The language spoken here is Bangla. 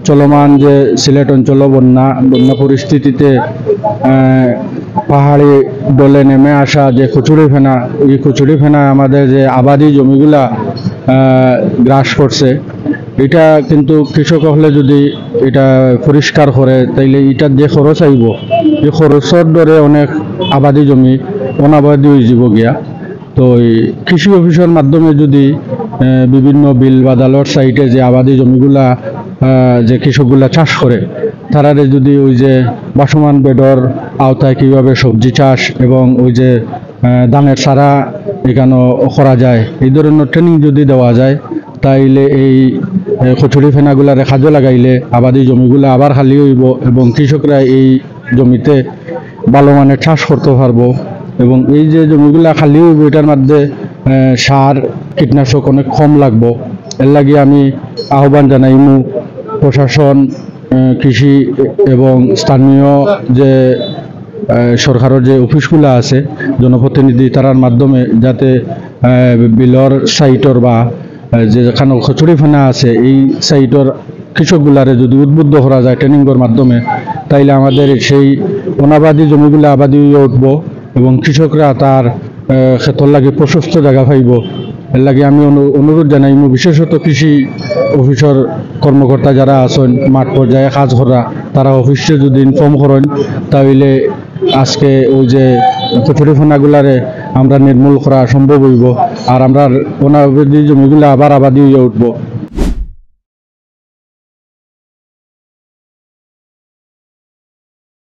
চলমান যে সিলেট অঞ্চল বন্যা পরিস্থিতিতে পাহাড়ি ডলে নেমে আসা যে কচুরি ফেনা, এই কচুরি ফেনা আমাদের যে আবাদি জমিগুলা গ্রাস করছে, এটা কিন্তু কৃষক হলে যদি এটা পরিষ্কার করে তাইলে এটার যে খরচ আইব, এই খরচের দরে অনেক আবাদি জমি অনাবাদি হয়ে যাব গিয়া। তো এই কৃষি অফিসের মাধ্যমে যদি বিভিন্ন বিল বাদালর সাইটে যে আবাদি জমিগুলা যে কৃষকগুলা চাষ করে, তারারে যদি ওই যে বাসমান বেডর আওতায় কীভাবে সবজি চাষ এবং ওই যে ধানের চারা এখানে করা যায়, এই ধরনের ট্রেনিং যদি দেওয়া যায়, তাইলে এই কচুরি ফেনাগুলারে কাজে লাগাইলে আবাদি জমিগুলা আবার খালি হইব এবং কৃষকরা এই জমিতে ভালো মানের চাষ করতে পারবো। এবং এই যে জমিগুলা খালি হইব, এটার মধ্যে সার কীটনাশক অনেক কম লাগবো। এর লাগে আমি আহ্বান জানাইমু প্রশাসন, কৃষি এবং স্থানীয় যে সরকারের যে অফিসগুলো আছে, জনপ্রতিনিধি, তারার মাধ্যমে যাতে বিলর সাইটর বা যেখানে কচুরি ফেনা আছে এই সাইটর কৃষকগুলারে যদি উদ্বুদ্ধ করা যায় ট্রেনিংয়ের মাধ্যমে, তাইলে আমাদের সেই অনাবাদি জমিগুলো আবাদি হয়ে উঠব এবং কৃষকরা তার ক্ষেত্র লাগে প্রশস্ত জায়গা পাইব। এর লাগে আমি অনুরোধ জানাইমু বিশেষত কৃষি অফিসের কর্মকর্তা যারা আছেন মাঠ পর্যায়ে কাজ করা, তারা অফিসে যদি ইনফর্ম করেন, তাহলে আজকে ওই যে কচুরি ফেনাগুলারে আমরা নির্মূল করা সম্ভব হইব আর আমরা অনাবাদি জমিগুলো আবার আবাদি হয়ে উঠব।